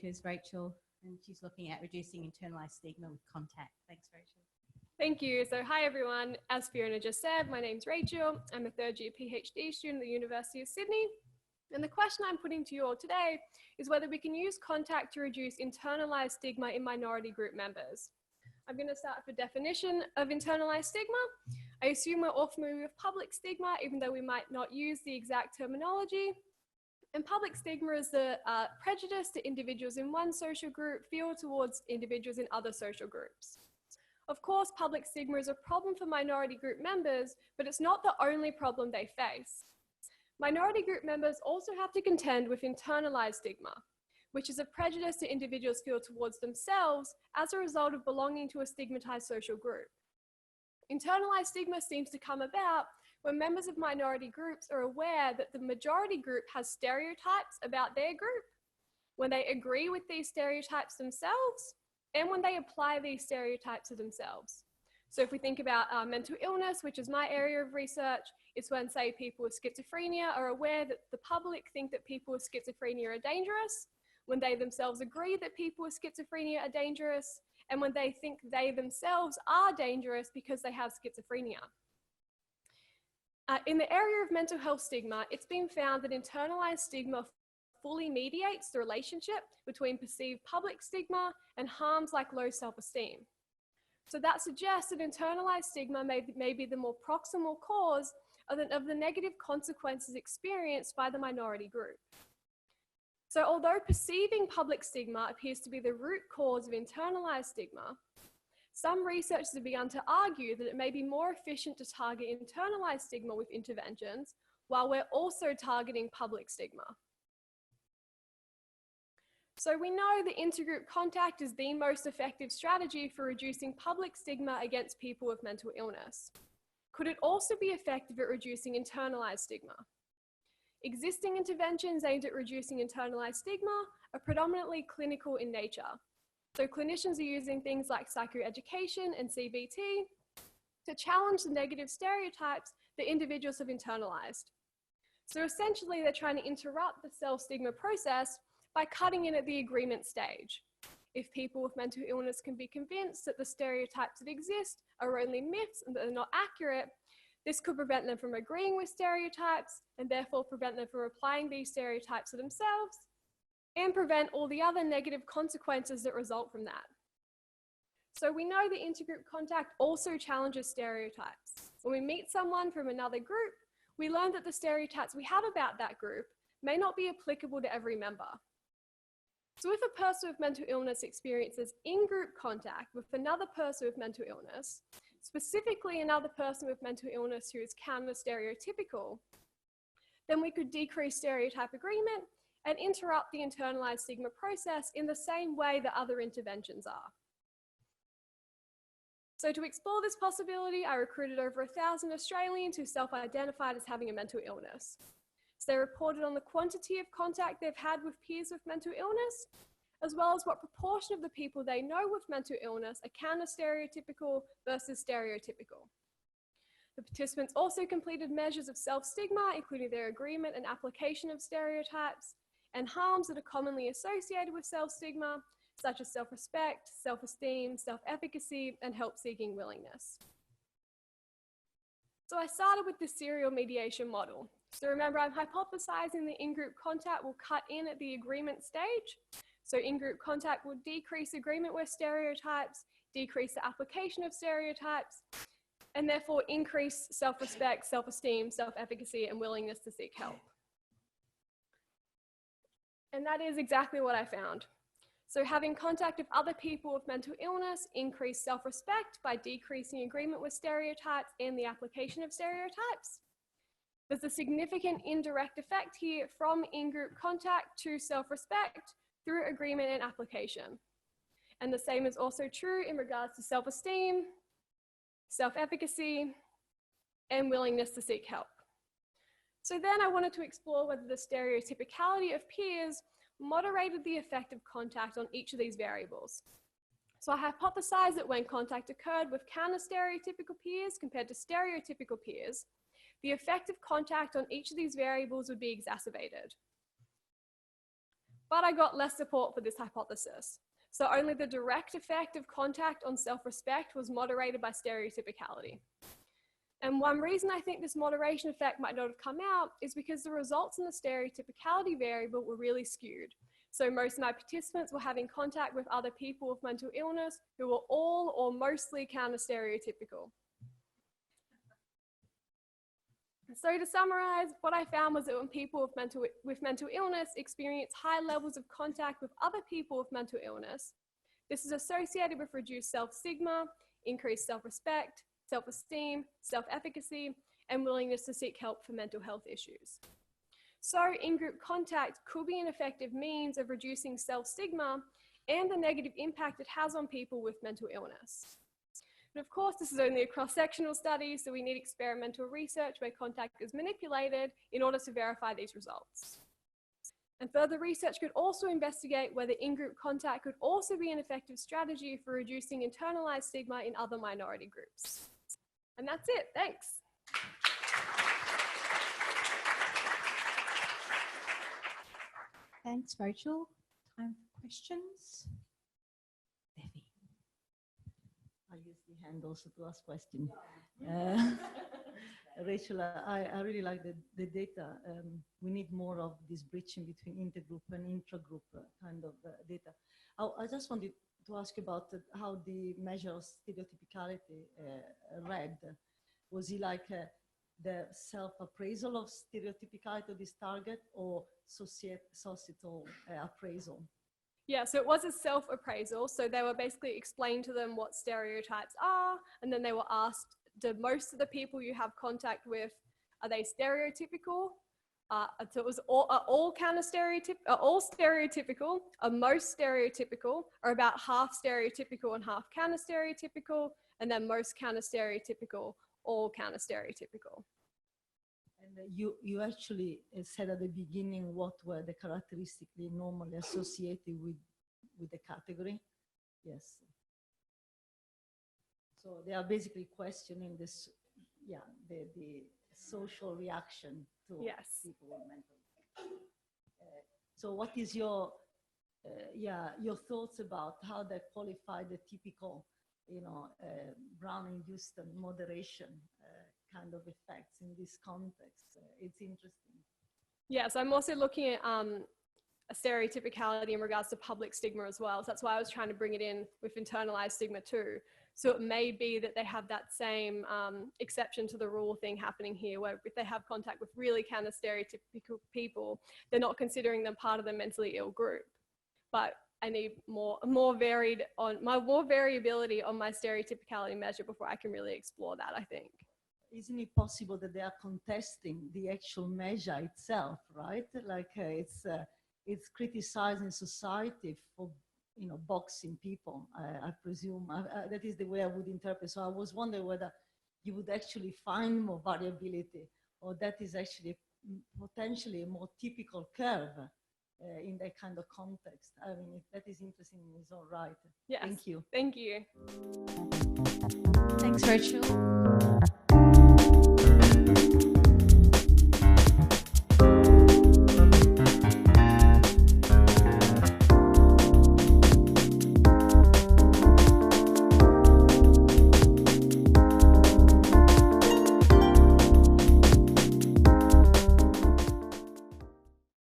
speaker is Rachel, and she's looking at reducing internalized stigma with contact. Thanks, Rachel. Thank you. So hi everyone, as Fiona just said, my name's Rachel. I'm a third year PhD student at the University of Sydney. And the question I'm putting to you all today is whether we can use contact to reduce internalized stigma in minority group members. I'm going to start with a definition of internalized stigma. I assume we're all familiar with public stigma, even though we might not use the exact terminology. And public stigma is the prejudice that individuals in one social group feel towards individuals in other social groups. Of course, public stigma is a problem for minority group members, but it's not the only problem they face. Minority group members also have to contend with internalized stigma, which is a prejudice that individuals feel towards themselves as a result of belonging to a stigmatized social group. Internalized stigma seems to come about when members of minority groups are aware that the majority group has stereotypes about their group, when they agree with these stereotypes themselves, and when they apply these stereotypes to themselves. So if we think about mental illness, which is my area of research, it's when, say, people with schizophrenia are aware that the public think that people with schizophrenia are dangerous, when they themselves agree that people with schizophrenia are dangerous, and when they think they themselves are dangerous because they have schizophrenia. In the area of mental health stigma, it's been found that internalized stigma fully mediates the relationship between perceived public stigma and harms like low self-esteem. So that suggests that internalized stigma may be the more proximal cause of the negative consequences experienced by the minority group. So although perceiving public stigma appears to be the root cause of internalized stigma, some researchers have begun to argue that it may be more efficient to target internalized stigma with interventions while we're also targeting public stigma. So we know that intergroup contact is the most effective strategy for reducing public stigma against people with mental illness. Could it also be effective at reducing internalized stigma? Existing interventions aimed at reducing internalized stigma are predominantly clinical in nature. So clinicians are using things like psychoeducation and CBT to challenge the negative stereotypes that individuals have internalized. So essentially, they're trying to interrupt the self-stigma process by cutting in at the agreement stage. If people with mental illness can be convinced that the stereotypes that exist are only myths and that they're not accurate, this could prevent them from agreeing with stereotypes and therefore prevent them from applying these stereotypes to themselves and prevent all the other negative consequences that result from that. So we know that intergroup contact also challenges stereotypes. When we meet someone from another group, we learn that the stereotypes we have about that group may not be applicable to every member. So if a person with mental illness experiences in-group contact with another person with mental illness, specifically another person with mental illness who is counter-stereotypical, then we could decrease stereotype agreement and interrupt the internalized stigma process in the same way that other interventions are. So to explore this possibility, I recruited over 1,000 Australians who self-identified as having a mental illness. So they reported on the quantity of contact they've had with peers with mental illness, as well as what proportion of the people they know with mental illness are counter-stereotypical versus stereotypical. The participants also completed measures of self-stigma, including their agreement and application of stereotypes, and harms that are commonly associated with self-stigma, such as self-respect, self-esteem, self-efficacy, and help-seeking willingness. So I started with the serial mediation model. So remember, I'm hypothesizing that in-group contact will cut in at the agreement stage. So in-group contact will decrease agreement with stereotypes, decrease the application of stereotypes, and therefore increase self-respect, self-esteem, self-efficacy, and willingness to seek help. And that is exactly what I found. So having contact with other people with mental illness increased self-respect by decreasing agreement with stereotypes and the application of stereotypes. There's a significant indirect effect here from in-group contact to self-respect through agreement and application. And the same is also true in regards to self-esteem, self-efficacy, and willingness to seek help. So then I wanted to explore whether the stereotypicality of peers moderated the effect of contact on each of these variables. So I hypothesized that when contact occurred with counter-stereotypical peers compared to stereotypical peers, the effect of contact on each of these variables would be exacerbated. but I got less support for this hypothesis. So only the direct effect of contact on self-respect was moderated by stereotypicality. And one reason I think this moderation effect might not have come out is because the results in the stereotypicality variable were really skewed. So most of my participants were having contact with other people with mental illness who were all or mostly counter-stereotypical. So to summarize, what I found was that when people with mental illness experience high levels of contact with other people with mental illness, this is associated with reduced self-stigma, increased self-respect, self-esteem, self-efficacy, and willingness to seek help for mental health issues. So in-group contact could be an effective means of reducing self-stigma and the negative impact it has on people with mental illness. But of course, this is only a cross-sectional study, so we need experimental research where contact is manipulated in order to verify these results. And further research could also investigate whether in-group contact could also be an effective strategy for reducing internalized stigma in other minority groups. And that's it, thanks. Thanks, Rachel. Time for questions. Debbie. I use the hand also to ask questions. Rachel, I really like the data. We need more of this bridging between intergroup and intragroup kind of data. I just wanted to ask about how the measure of stereotypicality read. Was it like the self-appraisal of stereotypicality of this target or societal appraisal? Yeah, so it was a self-appraisal. So they were basically explained to them what stereotypes are, and then they were asked, do most of the people you have contact with, are they stereotypical? So it was all stereotypical, are most stereotypical, or about half stereotypical and half counter-stereotypical, and then most counter-stereotypical, all counter-stereotypical. And you actually said at the beginning what were the characteristically normally associated with the category. Yes. So they are basically questioning this, yeah, the social reaction to people with mental. So what is your thoughts about how they qualify the typical, Brown and Easton moderation kind of effects in this context? It's interesting. Yeah, so I'm also looking at a stereotypicality in regards to public stigma as well. So that's why I was trying to bring it in with internalized stigma too. So it may be that they have that same exception to the rule thing happening here, where if they have contact with really counter-stereotypical people, they're not considering them part of the mentally ill group. But I need more variability on my stereotypicality measure before I can really explore that, I think. Isn't it possible that they are contesting the actual measure itself, right? Like it's criticizing society for, boxing people, I presume. That is the way I would interpret. So I was wondering whether you would actually find more variability, or that is actually potentially a more typical curve in that kind of context. I mean, that is interesting in its own right. Yes. Thank you. Thank you. Thanks, Rachel.